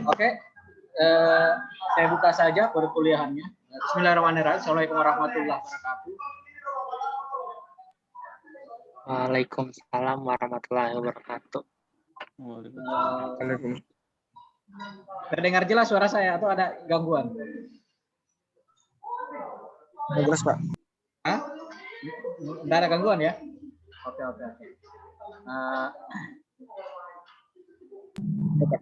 Oke, saya buka saja perkuliahannya. Bismillahirrahmanirrahim. Assalamualaikum warahmatullahi wabarakatuh. Waalaikumsalam warahmatullahi wabarakatuh. Terdengar jelas suara saya atau ada gangguan? Jelas, Pak. Hah? Tidak ada gangguan ya? Oke.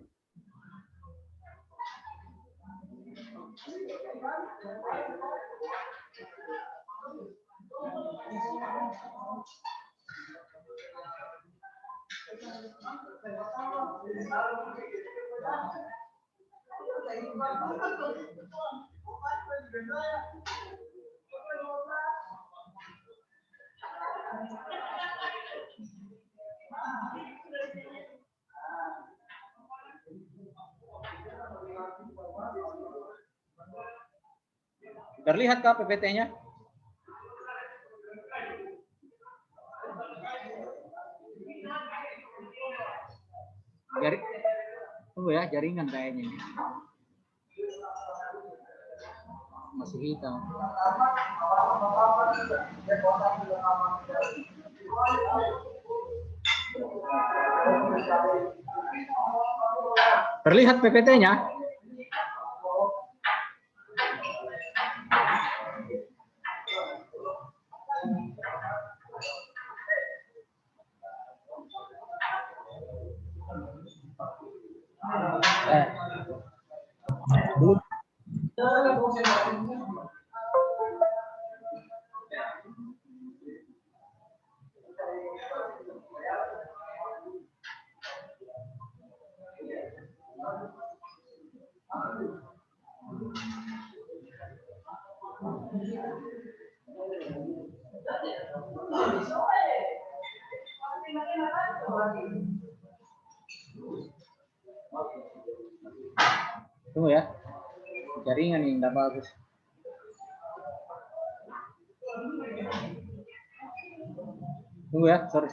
Terlihatkah PPT-nya? Tunggu ya, jaringan kayaknya. Masih hitam. Terlihat PPT-nya? Tunggu ya, jaringan nih nggak bagus. Tunggu ya, sorry.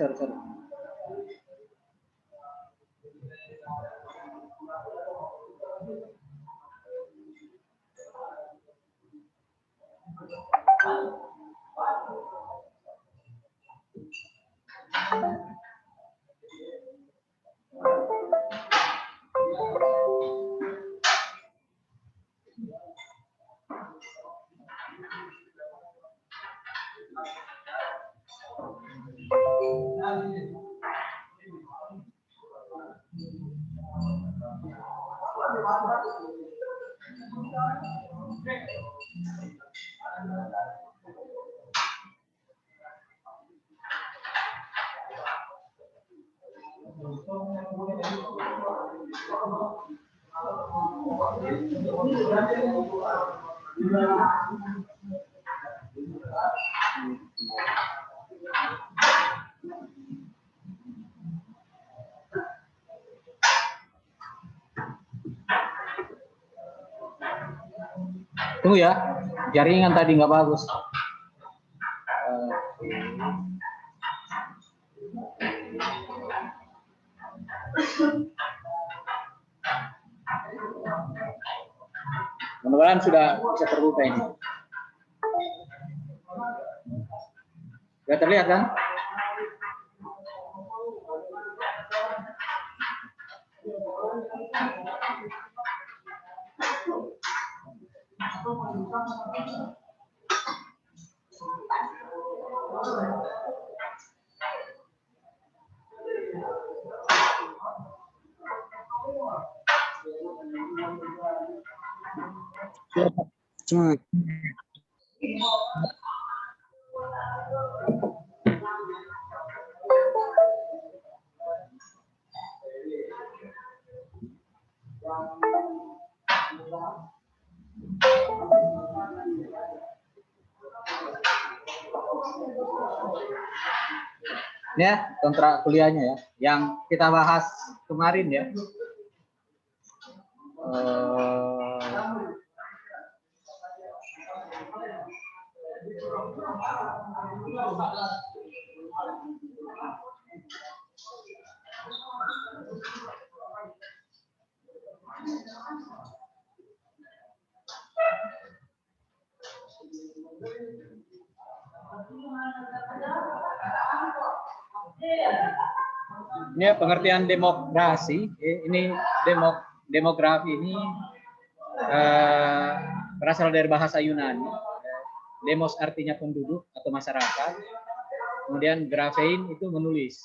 Tunggu ya, jaringan tadi nggak bagus. Mudah-mudahan sudah bisa terbuka ini. Sudah terlihat kan? Cuma Ini ya kontrak kuliahnya ya, yang kita bahas kemarin ya. Ini pengertian demokrasi. Ini demografi ini berasal dari bahasa Yunani. Demos artinya penduduk atau masyarakat. Kemudian grafein itu menulis.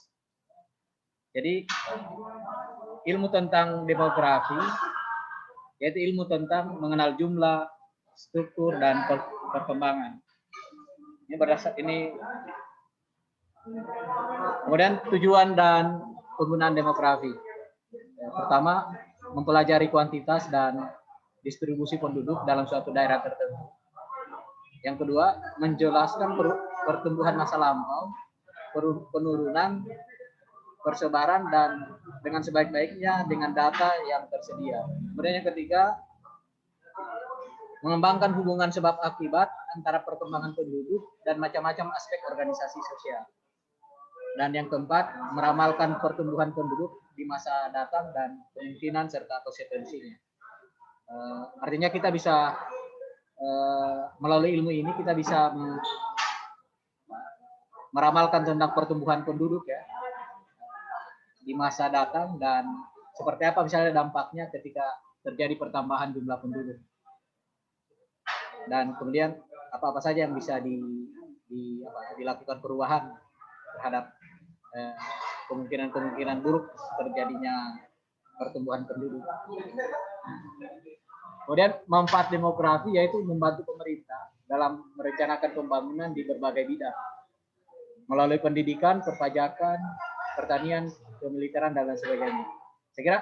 Jadi ilmu tentang demografi yaitu ilmu tentang mengenal jumlah, struktur dan perkembangan. Ini kemudian tujuan dan penggunaan demografi. Pertama, mempelajari kuantitas dan distribusi penduduk dalam suatu daerah tertentu. Yang kedua, menjelaskan pertumbuhan masa lampau, penurunan, persebaran dan dengan sebaik-baiknya dengan data yang tersedia. Kemudian yang ketiga, mengembangkan hubungan sebab akibat antara perkembangan penduduk dan macam-macam aspek organisasi sosial. Dan yang keempat, meramalkan pertumbuhan penduduk di masa datang dan kemungkinan serta konsekuensinya. Artinya kita bisa melalui ilmu ini kita bisa meramalkan tentang pertumbuhan penduduk ya di masa datang dan seperti apa misalnya dampaknya ketika terjadi pertambahan jumlah penduduk. Dan kemudian apa-apa saja yang bisa dilakukan perubahan terhadap kemungkinan-kemungkinan buruk terjadinya pertumbuhan penduduk. Kemudian manfaat demografi yaitu membantu pemerintah dalam merencanakan pembangunan di berbagai bidang melalui pendidikan, perpajakan, pertanian, kemiliteran dan lain sebagainya. Saya kira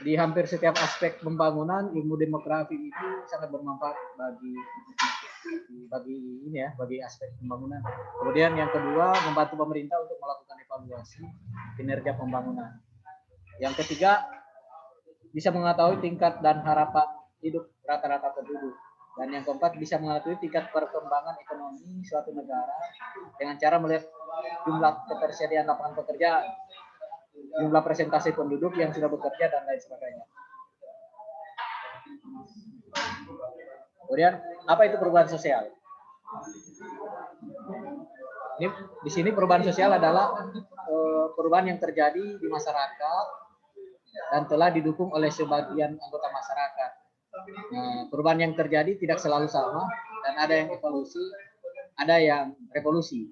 di hampir setiap aspek pembangunan ilmu demografi itu sangat bermanfaat bagi aspek pembangunan. Kemudian yang kedua, membantu pemerintah untuk melakukan evaluasi kinerja pembangunan. Yang ketiga, bisa mengetahui tingkat dan harapan hidup rata-rata penduduk. Dan yang keempat, bisa mengetahui tingkat perkembangan ekonomi suatu negara dengan cara melihat jumlah ketersediaan lapangan pekerjaan, jumlah presentasi penduduk yang sudah bekerja dan lain sebagainya. Kemudian apa itu perubahan sosial? Ini di sini perubahan sosial adalah perubahan yang terjadi di masyarakat dan telah didukung oleh sebagian anggota masyarakat. Nah, perubahan yang terjadi tidak selalu sama dan ada yang evolusi, ada yang revolusi.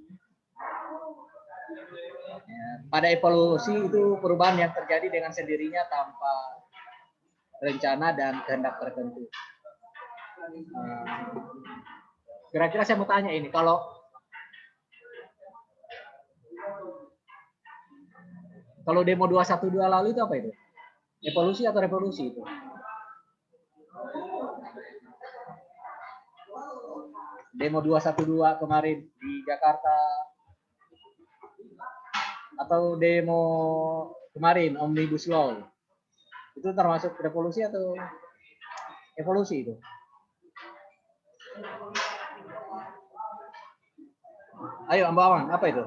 Pada evolusi itu perubahan yang terjadi dengan sendirinya tanpa rencana dan kehendak tertentu. Kira-kira saya mau tanya ini, kalau demo 212 lalu itu apa itu? Evolusi atau revolusi itu? Demo 212 kemarin di Jakarta atau demo kemarin Omnibus Law itu termasuk revolusi atau evolusi itu? Ayo Mbak Awan, apa itu?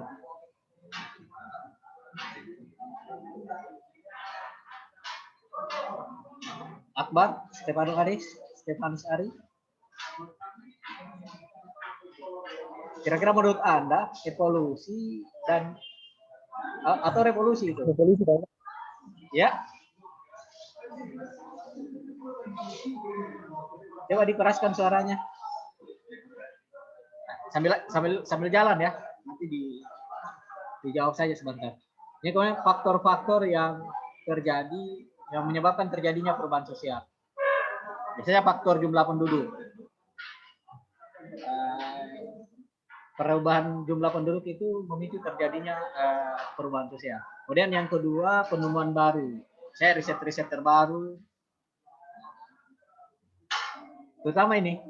Akbar, Stefanus Ari. Kira-kira menurut Anda evolusi dan atau revolusi itu? Revolusi Pak. Ya. Coba dikeraskan suaranya. Sambil jalan ya. Nanti dijawab saja sebentar. Ini kemudian faktor-faktor yang terjadi yang menyebabkan terjadinya perubahan sosial. Biasanya faktor jumlah penduduk. Perubahan jumlah penduduk itu memicu terjadinya perubahan sosial. Kemudian yang kedua, penemuan baru. Saya riset-riset terbaru. Terutama ini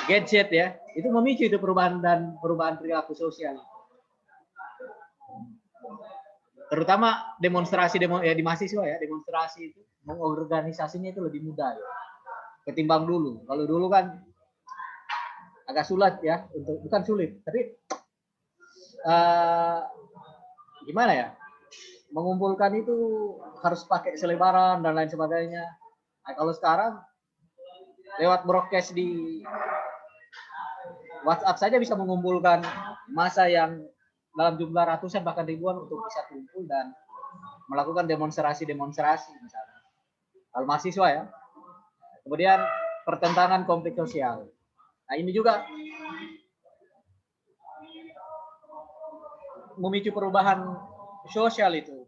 gadget ya, itu memicu itu perubahan perilaku sosial. Terutama demonstrasi di mahasiswa ya, demonstrasi itu mengorganisasinya itu lebih mudah ya, ketimbang dulu. Kalau dulu kan agak sulit ya, bukan sulit, tapi gimana ya, mengumpulkan itu harus pakai selebaran dan lain sebagainya. Nah, kalau sekarang lewat broadcast di WhatsApp saja bisa mengumpulkan massa yang dalam jumlah ratusan bahkan ribuan untuk bisa kumpul dan melakukan demonstrasi-demonstrasi misalnya. Kalau mahasiswa ya. Kemudian pertentangan konflik sosial. Nah ini juga memicu perubahan sosial itu.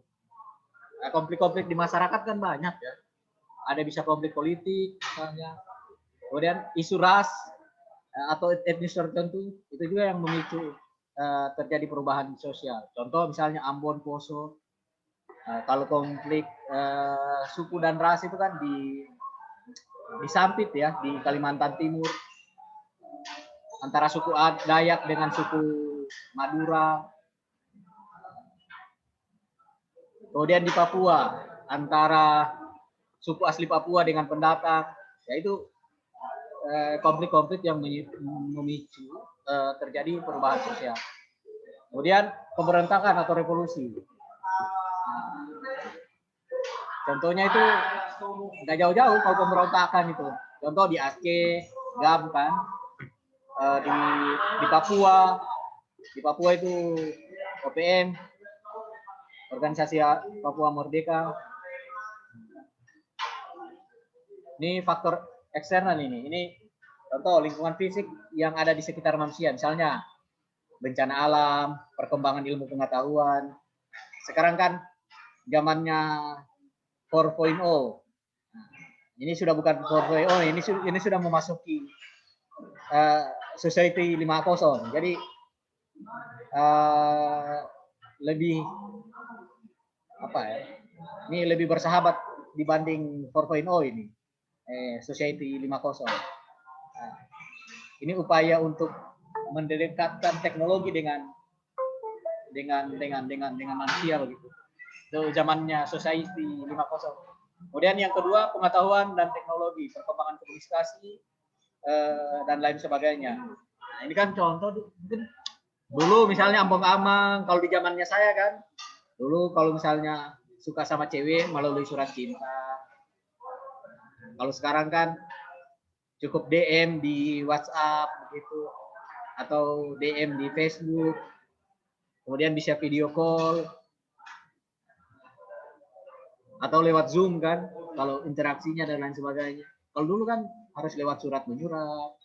Nah, konflik-konflik di masyarakat kan banyak ya. Ada bisa konflik politik misalnya. Kemudian isu ras atau etnis tertentu itu juga yang memicu terjadi perubahan sosial. Contoh misalnya Ambon, Poso. Kalau konflik suku dan ras itu kan di Sampit ya, di Kalimantan Timur, antara suku Dayak dengan suku Madura. Kemudian di Papua antara suku asli Papua dengan pendatang, yaitu konflik-konflik yang memicu terjadi perubahan sosial. Kemudian pemberontakan atau revolusi. Contohnya itu nggak jauh-jauh kalau pemberontakan itu. Contoh di Aceh, GAM kan, di Papua itu OPM, Organisasi Papua Merdeka. Ini faktor eksternal ini. Ini contoh lingkungan fisik yang ada di sekitar manusia, misalnya bencana alam, perkembangan ilmu pengetahuan. Sekarang kan zamannya 4.0. Ini sudah bukan 4.0, ini sudah memasuki society 5.0. Jadi lebih apa ya? Ini lebih bersahabat dibanding 4.0 ini. Society 5.0. Ini upaya untuk mendekatkan teknologi dengan manusia begitu. Itu zamannya society 5.0. Kemudian yang kedua pengetahuan dan teknologi, perkembangan komunikasi dan lain sebagainya. Nah, ini kan contoh dulu misalnya ambang-ambang kalau di zamannya saya kan, dulu kalau misalnya suka sama cewek melalui surat cinta. Kalau sekarang kan cukup DM di WhatsApp begitu atau DM di Facebook. Kemudian bisa video call atau lewat Zoom kan, kalau interaksinya dan lain sebagainya. Kalau dulu kan harus lewat surat menyurat,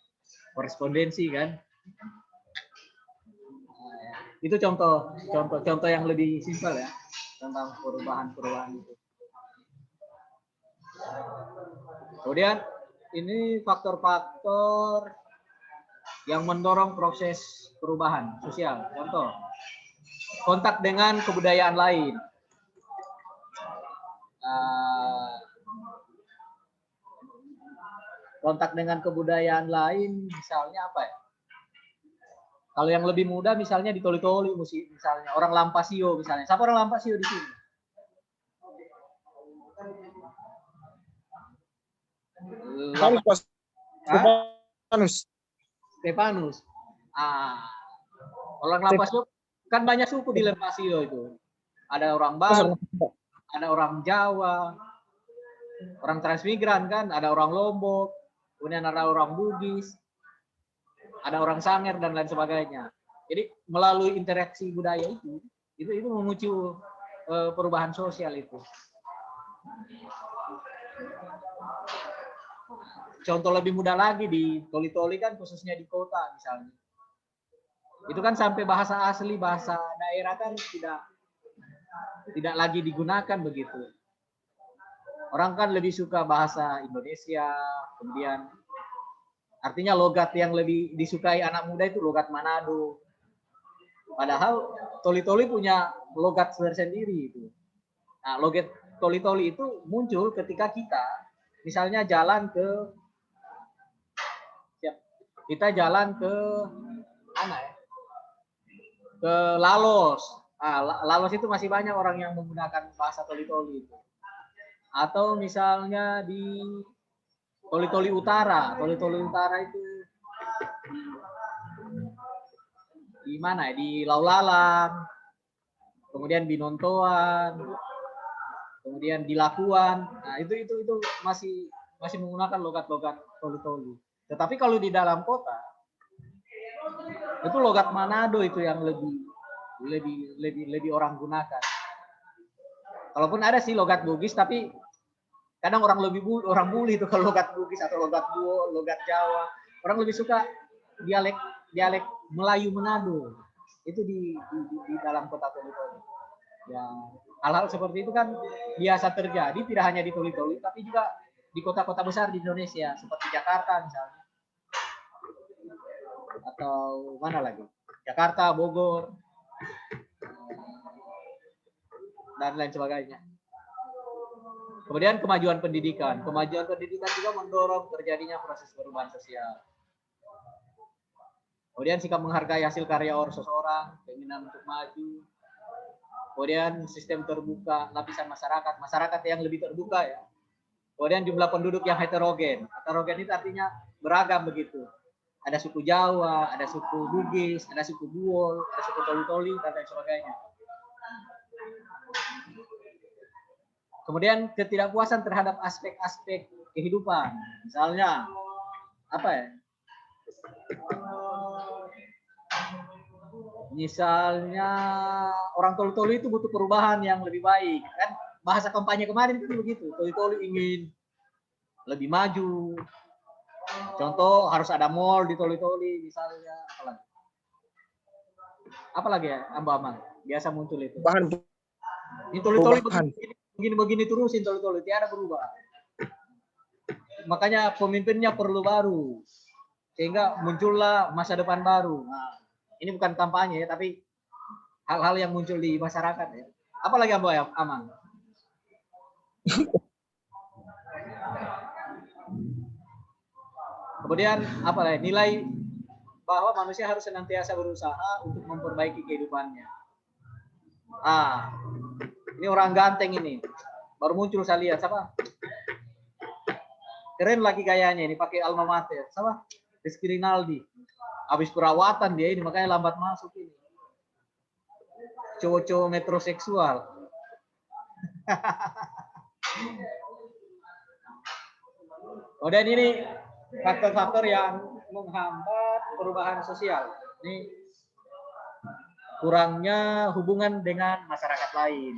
korespondensi kan. Itu contoh yang lebih simpel ya tentang perubahan itu. Kemudian ini faktor-faktor yang mendorong proses perubahan sosial. Contoh, kontak dengan kebudayaan lain. Kontak dengan kebudayaan lain misalnya apa ya? Kalau yang lebih muda misalnya di Toli-Toli misalnya, orang Lampasio misalnya. Siapa orang Lampasio di sini? Stefanus. Orang Lampasio kan banyak suku di Lampasio itu. Ada orang Bali, ada orang Jawa, orang transmigran kan, ada orang Lombok, kemudian ada orang Bugis, ada orang Sanger dan lain sebagainya. Jadi melalui interaksi budaya itu memicu perubahan sosial itu. Contoh lebih mudah lagi di Toli-Toli kan, khususnya di kota misalnya. Itu kan sampai bahasa asli, bahasa daerah kan tidak lagi digunakan begitu. Orang kan lebih suka bahasa Indonesia, kemudian artinya logat yang lebih disukai anak muda itu logat Manado. Padahal Toli-Toli punya logat tersendiri itu. Nah, logat Toli-Toli itu muncul ketika kita misalnya jalan ke mana ya? Ke Lalos. Lalos itu masih banyak orang yang menggunakan bahasa Toli-Toli itu. Atau misalnya di Toli-Toli Utara. Toli-Toli Utara itu di mana ya? Di Laulalang. Kemudian di Nontoan. Kemudian di Lakuan. Nah, itu masih menggunakan logat-logat Toli-Toli. Tetapi kalau di dalam kota itu logat Manado itu yang lebih orang gunakan. Kalaupun ada sih logat Bugis, tapi kadang orang orang bully itu kalau logat Bugis atau logat Buo, logat Jawa. Orang lebih suka dialek Melayu Manado. Itu di dalam kota Toli-Toli. Yang hal-hal seperti itu kan biasa terjadi, tidak hanya di Toli-Toli, tapi juga di kota-kota besar di Indonesia seperti Jakarta misalnya, atau mana lagi, Jakarta, Bogor, dan lain sebagainya. Kemudian kemajuan pendidikan juga mendorong terjadinya proses perubahan sosial. Kemudian sikap menghargai hasil karya seseorang, keinginan untuk maju. Kemudian sistem terbuka, lapisan masyarakat yang lebih terbuka ya. Kemudian jumlah penduduk yang heterogen. Heterogen itu artinya beragam begitu. Ada suku Jawa, ada suku Bugis, ada suku Buol, ada suku Toli-Toli, dan lain sebagainya. Kemudian ketidakpuasan terhadap aspek-aspek kehidupan. Misalnya, apa ya? Misalnya orang Toli-Toli itu butuh perubahan yang lebih baik, kan bahasa kampanye kemarin itu begitu. Toli-Toli ingin lebih maju. Contoh harus ada mall di Toli-Toli misalnya, apalagi ya, Ambang biasa muncul itu. Bahan Ini Toli-Toli begini terusin Toli-Toli, tiada berubah. Makanya pemimpinnya perlu baru, sehingga muncullah masa depan baru. Nah, ini bukan kampanye ya, tapi hal-hal yang muncul di masyarakat ya. Apalagi Amang? Kemudian apa ya? Nilai bahwa manusia harus senantiasa berusaha untuk memperbaiki kehidupannya. Ini orang ganteng ini. Baru muncul saya lihat, siapa? Keren lagi gayanya ini, pakai alma mater. Siapa? Rizky Rinaldi. Habis perawatan dia ini, makanya lambat masuk ini. Cowok-cowok metroseksual. Kemudian ini faktor-faktor yang menghambat perubahan sosial. Ini kurangnya hubungan dengan masyarakat lain.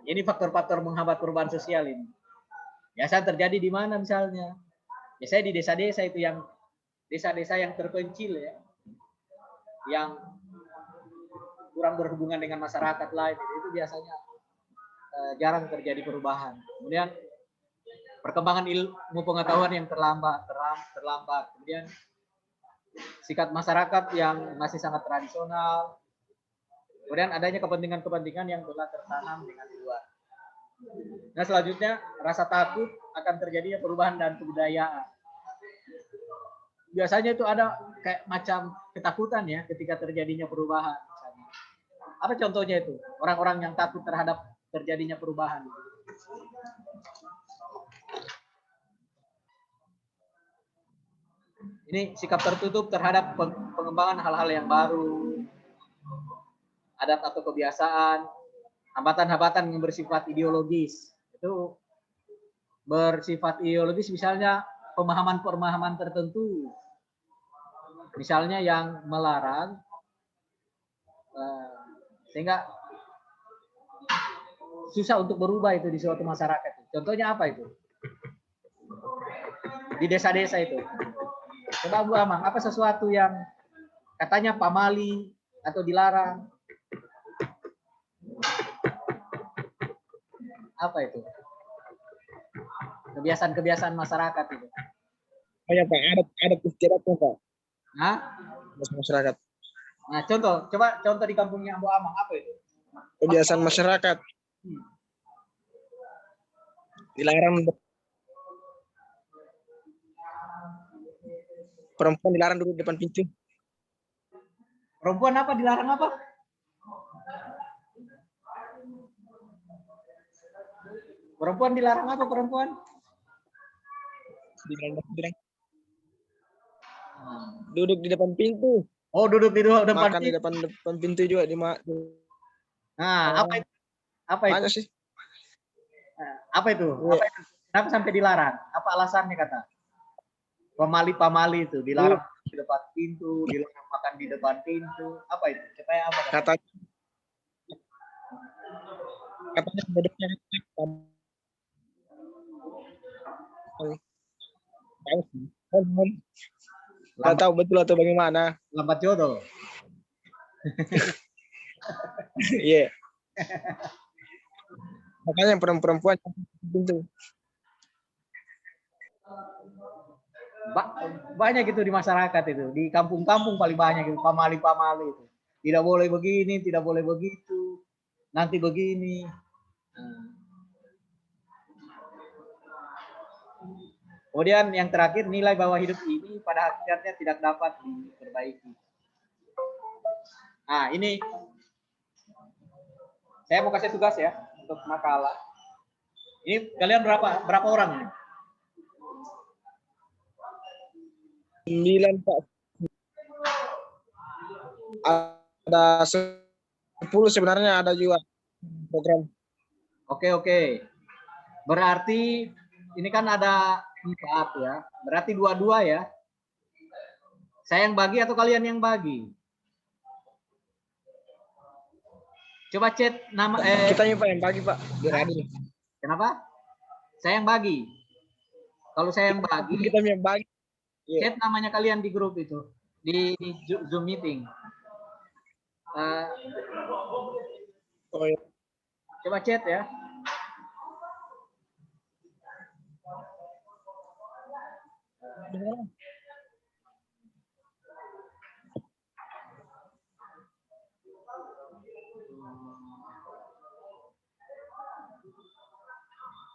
Ini faktor-faktor menghambat perubahan sosial ini. Biasa terjadi di mana misalnya? Biasanya di desa-desa itu yang desa-desa yang terpencil ya, yang kurang berhubungan dengan masyarakat lain, itu biasanya jarang terjadi perubahan. Kemudian perkembangan ilmu pengetahuan yang terlambat. Kemudian sikap masyarakat yang masih sangat tradisional. Kemudian adanya kepentingan-kepentingan yang telah tertanam dengan luas. Nah, selanjutnya rasa takut akan terjadinya perubahan dan kebudayaan. Biasanya itu ada kayak macam ketakutan ya ketika terjadinya perubahan. Misalnya. Apa contohnya itu? Orang-orang yang takut terhadap terjadinya perubahan. Ini sikap tertutup terhadap pengembangan hal-hal yang baru, adat atau kebiasaan, hambatan-hambatan yang bersifat ideologis. Itu bersifat ideologis misalnya pemahaman-pemahaman tertentu. Misalnya yang melarang, sehingga susah untuk berubah itu di suatu masyarakat. Contohnya apa itu? Di desa-desa itu. Coba Bu Amang, apa sesuatu yang katanya pamali atau dilarang? Apa itu? Kebiasaan-kebiasaan masyarakat itu. Kayak Pak, ada istiadatnya Pak. Nah, Masyarakat. Nah, coba contoh di kampungnya Bu Amang, apa itu? Kebiasaan masyarakat. Dilarang perempuan dilarang duduk di depan pintu. Perempuan apa dilarang apa? Perempuan dilarang apa perempuan? Duduk di depan pintu. Oh, duduk di depan makan pintu. Di depan pintu juga Nah, apa itu? Apa itu? Banyak sih. Apa itu? Apa itu? Kenapa sampai dilarang? Apa alasannya kata? pamali itu dilarang di depan pintu, dilarang makan di depan pintu. Apa itu? Supaya apa? Kata katanya bedanya nggak tahu betul atau bagaimana. Lambat jodoh. Iya. Makanya perempuan pintu. Banyak itu di masyarakat itu, di kampung-kampung paling banyak itu pamali-pamali itu. Tidak boleh begini, tidak boleh begitu, nanti begini. Kemudian yang terakhir, nilai bahwa hidup ini pada hakikatnya tidak dapat diperbaiki. Nah, ini saya mau kasih tugas ya untuk makalah. Ini kalian berapa orang? 9 Pak. Ada 10 sebenarnya, ada juga program. Oke. Berarti ini kan ada 4 ya. Berarti 2-2 ya. Saya yang bagi atau kalian yang bagi? Coba chat nama Kita Pak yang bagi Pak, biar adil. Kenapa? Saya yang bagi. Kalau saya yang bagi, Kita yang bagi. Chat namanya kalian di grup itu, di Zoom meeting. Oh ya. Coba chat ya.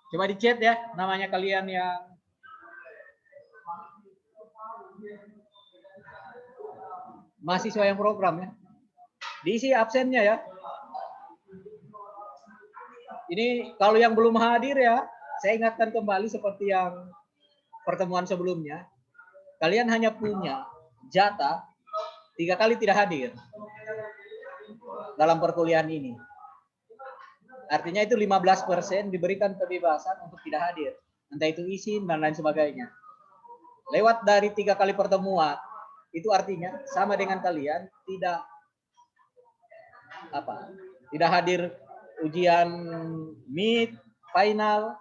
Coba di chat ya, namanya kalian yang mahasiswa yang program ya. Diisi absennya ya. Ini kalau yang belum hadir ya, saya ingatkan kembali seperti yang pertemuan sebelumnya. Kalian hanya punya jatah 3 kali tidak hadir dalam perkuliahan ini. Artinya itu 15% diberikan kebebasan untuk tidak hadir. Entah itu izin dan lain sebagainya. Lewat dari 3 kali pertemuan, itu artinya sama dengan kalian tidak hadir ujian mid, final.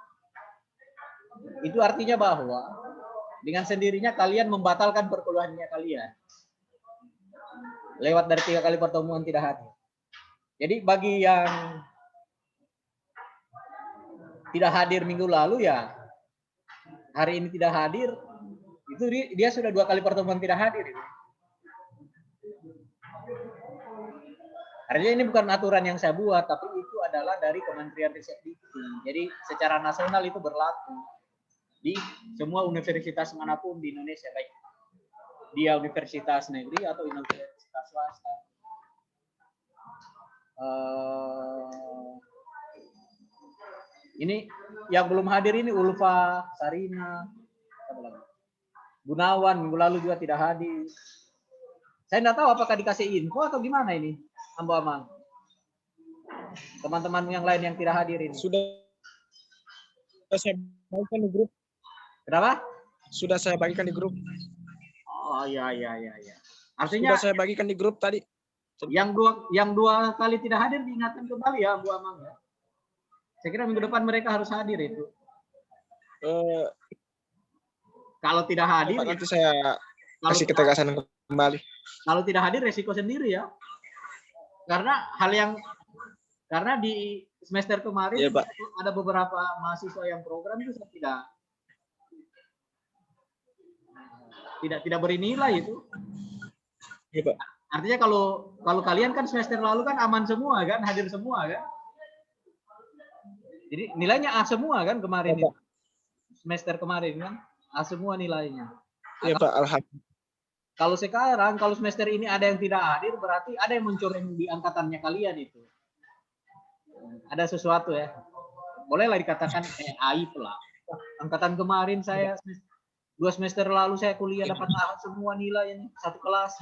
Itu artinya bahwa dengan sendirinya kalian membatalkan perkuliahannya kalian. Lewat dari 3 kali pertemuan tidak hadir. Jadi bagi yang tidak hadir minggu lalu ya, hari ini tidak hadir, itu dia sudah 2 kali pertemuan tidak hadir. Artinya ini bukan aturan yang saya buat, tapi itu adalah dari Kementerian Riset Dikti. Jadi secara nasional itu berlaku di semua universitas manapun di Indonesia, baik dia universitas negeri atau universitas swasta. Ini yang belum hadir ini Ulfa, Sarina, Gunawan minggu lalu juga tidak hadir. Saya tidak tahu apakah dikasih info atau gimana ini, Ambo Amang. Teman-teman yang lain yang tidak hadir ini. Sudah saya bagikan di grup. Kenapa? Sudah saya bagikan di grup. Oh iya. Artinya sudah saya bagikan di grup tadi. Yang dua kali tidak hadir diingatkan kembali ya, Bu Amang ya. Saya kira minggu depan mereka harus hadir itu. Kalau tidak hadir, nanti saya kasih ketegasan kembali. Kalau tidak hadir resiko sendiri ya. Karena di semester kemarin ya, Pak, ada beberapa mahasiswa yang program itu saya tidak beri nilai itu. Iya, Pak. Artinya kalau kalian kan semester lalu kan aman semua kan, hadir semua kan. Jadi nilainya A semua kan kemarin itu. Semester kemarin kan A semua nilainya. Iya, Pak, alhamdulillah. Kalau sekarang, kalau semester ini ada yang tidak hadir, berarti ada yang mencoreng di angkatannya kalian itu. Ada sesuatu ya. Bolehlah dikatakan aib lah. Angkatan kemarin saya 2 semester lalu saya kuliah dapat A semua nilai ini, satu kelas.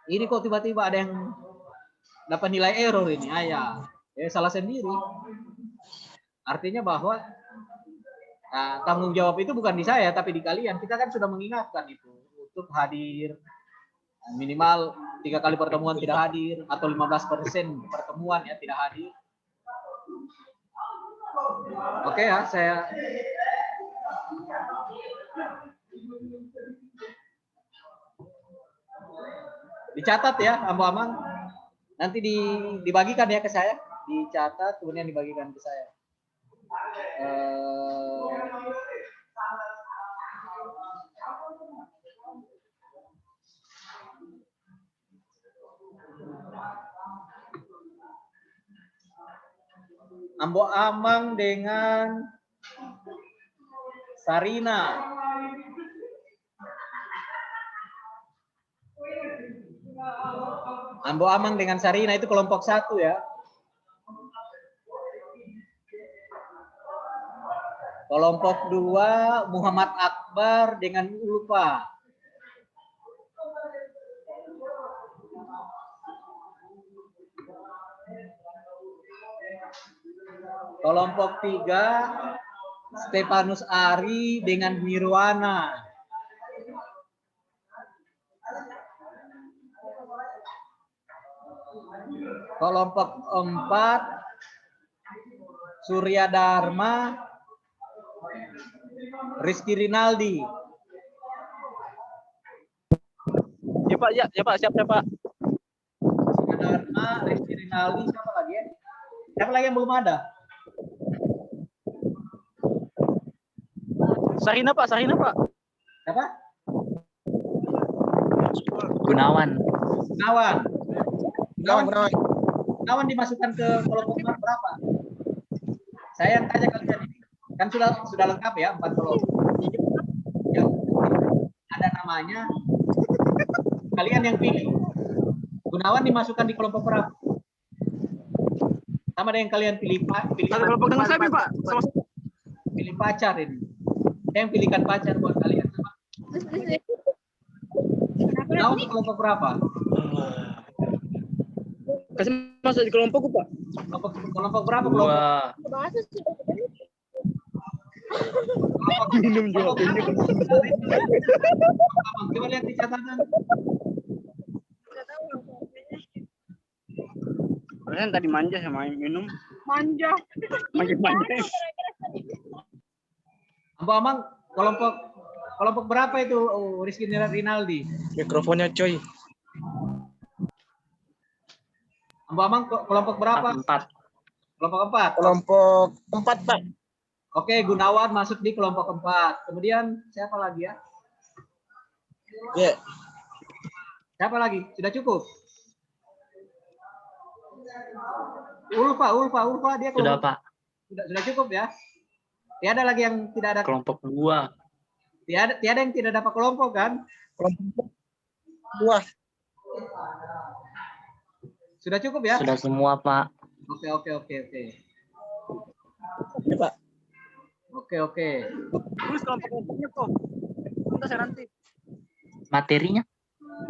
Ini kok tiba-tiba ada yang dapat nilai error ini, salah sendiri. Artinya bahwa Nah, tanggung jawab itu bukan di saya, tapi di kalian. Kita kan sudah mengingatkan itu untuk hadir minimal 3 kali pertemuan tidak hadir atau 15% pertemuan ya tidak hadir. Oke ya, saya dicatat ya, Ambo Amang. Nanti dibagikan ya ke saya, dicatat kemudian dibagikan ke saya. Ambo Amang dengan Sarina. Ambo Amang dengan Sarina itu kelompok 1 ya. Kelompok 2 Muhammad Akbar dengan Ulfa. Kelompok 3 Stefanus Ari dengan Nirwana. Kelompok 4 Surya Dharma Rizky Rinaldi. Ya Pak, ya Pak, siap ya Pak. Surya Dharma, Rizky Rinaldi, siapa lagi ya? Siapa lagi yang belum ada? Sarina Pak, Sarina Pak. Siapa? Gunawan. Gunawan. Gunawan dimasukkan ke kelompok berapa? Saya yang tanya kalian ini. Kan sudah lengkap ya 4 kelompok. Yang ada namanya. Kalian yang pilih. Gunawan dimasukkan di kelompok berapa? Sama dengan kalian pilih Kelompok dengan saya Pak. Pilih pacar ini. Saya yang pilihkan pacar buat kalian. Gunawan di kelompok berapa? Kasih masuk di kelompokku Pak. Kelompok berapa kelompok? Minum juga. Coba lihat di catatan. Kalian tadi manja sama minum. Manja. Manja. Ambo Amang kelompok berapa itu Rizky Rinaldi? Mikrofonnya coy. Ambo Amang kelompok berapa? 4. Kelompok 4. Kelompok 4 Pak. Oke, Gunawan masuk di kelompok 4. Kemudian siapa lagi ya? Ya. Siapa lagi? Sudah cukup? Ulfa dia kelompok. Sudah Pak. Sudah cukup ya? Tiada lagi yang tidak ada Kelompok 2. tiada yang tidak dapat kelompok kan? Kelompok 2. Sudah cukup ya? Sudah semua Pak. Oke. Ya Pak. Oke. Terus kelompoknya kok. Kita saya nanti. Materinya?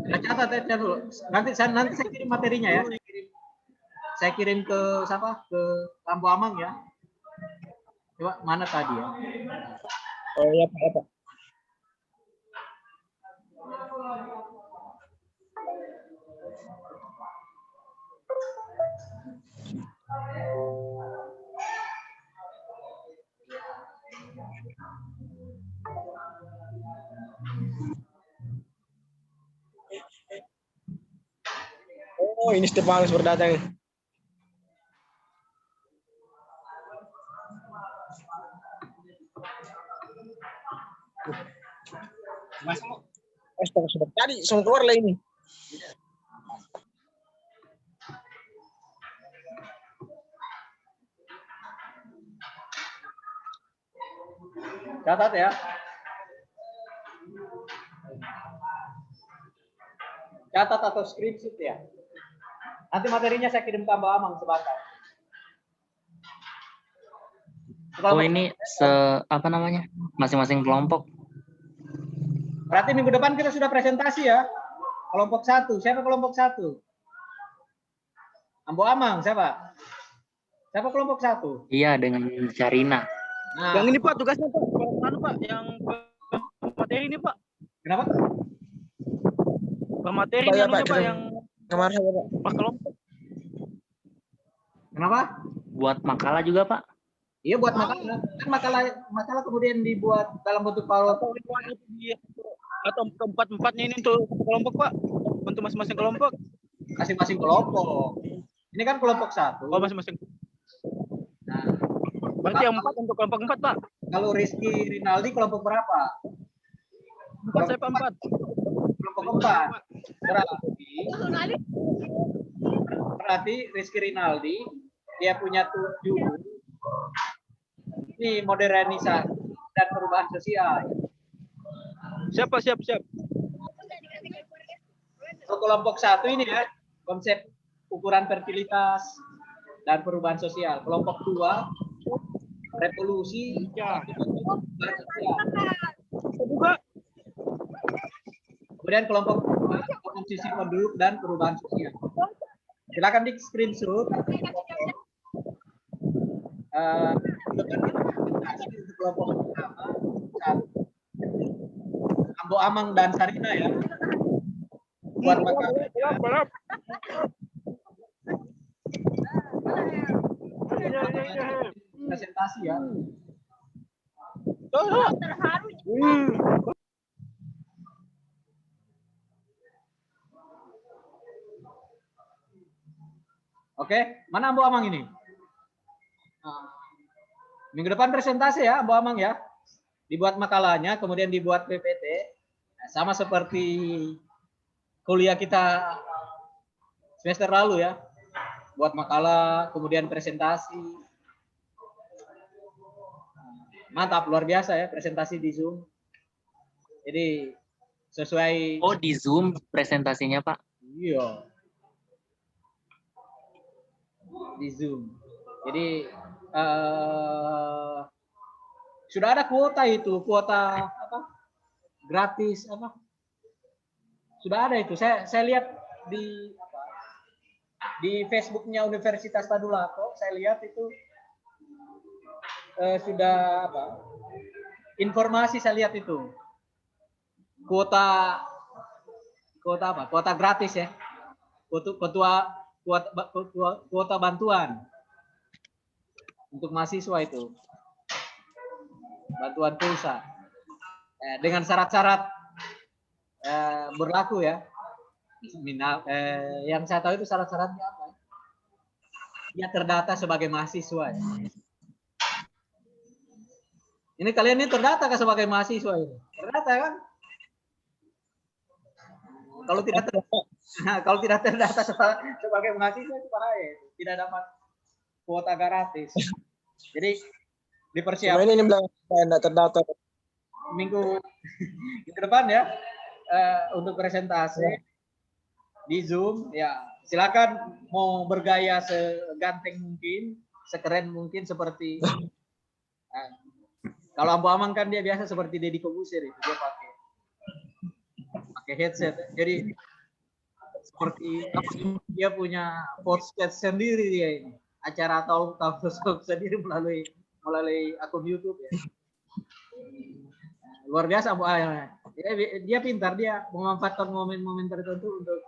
Sudah catat ya dulu. Nanti saya kirim materinya ya. Saya kirim ke siapa? Ke Ambo Amang ya. Coba mana tadi ya? Oh ya Pak. Oh, ini Stefanus berdatang. Astaga, tadi langsung keluar lah ini. Catat ya. Catat atau spreadsheet ya. Nanti materinya saya kirim ke Mbak Amang sebentar. Oh ini apa namanya? Masing-masing kelompok. Berarti minggu depan kita sudah presentasi ya. Kelompok 1. Siapa kelompok 1? Ambo Amang siapa? Siapa kelompok 1? Iya dengan Sarina. Nah, Yang ini Pak tugasnya Pak. Mana Pak? Yang materi ini Pak. kenapa? Materi Pak, ini ya, anunya Pak, Pak kirim. yang Nomor saya, Pak. pas kelompok. Kenapa? Buat makalah juga, Pak. Iya buat makalah. Kan makalah kemudian dibuat dalam bentuk PowerPoint. Atau keempat-empatnya ini untuk kelompok Pak. Untuk masing-masing kelompok. Masing-masing kelompok. Ini kan kelompok 1. Oh masing-masing. Nah, Berarti yang 4 untuk kelompok 4 Pak. kalau Rizky Rinaldi kelompok berapa? 4 saya Pak 4. Kelompok 4. Berarti Rizky Rinaldi dia punya 7. Ini modernisasi dan perubahan sosial. Siap. Untuk kelompok 1 ini ya, konsep ukuran fertilitas dan perubahan sosial. Kelompok 2, revolusi Ya. perubahan sosial. Juga. Kemudian kelompok 2, komposisi penduduk dan perubahan sosial. Silakan di screenshot. Untuk kelompok pertama, Ambo Amang dan Sarina ya. Buat makalah. Presentasi ya. Oke, mana Ambo Amang ini? Minggu depan presentasi ya, Ambo Amang ya. Dibuat makalahnya, kemudian dibuat PPT. Nah, sama seperti kuliah kita semester lalu ya. Buat makalah, kemudian presentasi. Mantap, luar biasa ya presentasi di Zoom. Jadi sesuai. Oh, di Zoom presentasinya, Pak. Iya. Di Zoom. Jadi sudah ada kuota itu, kuota apa? Gratis apa? Sudah ada itu. Saya lihat di Facebooknya Universitas Tadulako, saya lihat itu sudah apa? Informasi saya lihat itu. Kuota apa? Kuota gratis ya. Kuota bantuan untuk mahasiswa itu, bantuan pulsa dengan syarat-syarat berlaku ya. Yang saya tahu itu syarat-syaratnya apa? Dia terdata sebagai mahasiswa. Ya. Ini kalian ini terdata kan sebagai mahasiswa ini? Terdata kan? Kalau tidak terdata sebagai mahasiswa itu bahaya, tidak dapat kuota gratis. Jadi dipersiapkan. Ini bilang tidak terdata. Minggu depan ya untuk presentasi di Zoom ya. Silakan mau bergaya seganteng mungkin, sekeren mungkin seperti kalau Ambo Amang kan dia biasa seperti Deddy Corbuzier itu, dia pakai headset. Jadi seperti dia punya podcast sendiri dia ini, acara talk sendiri melalui akun YouTube ya. Luar biasa Bu. Dia pintar, dia memanfaatkan momen-momen tertentu untuk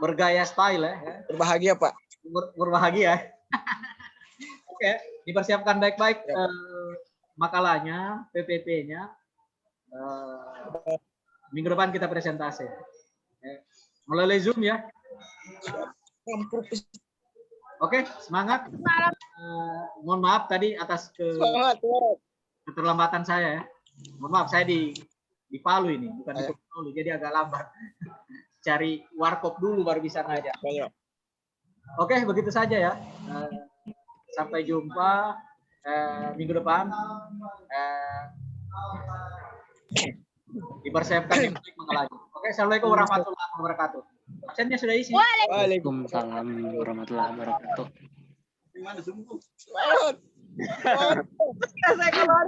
bergaya style ya. Berbahagia Pak. Berbahagia. Oke, dipersiapkan baik-baik makalahnya, PPT-nya. Minggu depan kita presentasi. Melalui Zoom ya. Oke, semangat. Mohon maaf tadi atas keterlambatan saya ya. Mohon maaf, saya di Palu ini, bukan di Palu, jadi agak lambat. Cari warkop dulu baru bisa ngajak. Oke, begitu saja ya. Sampai jumpa minggu depan. Dipersiapkan yang baik mengalami. Oke, assalamualaikum warahmatullahi wabarakatuh. Absennya sudah isi. Waalaikumsalam warahmatullahi wabarakatuh. Saya keluar.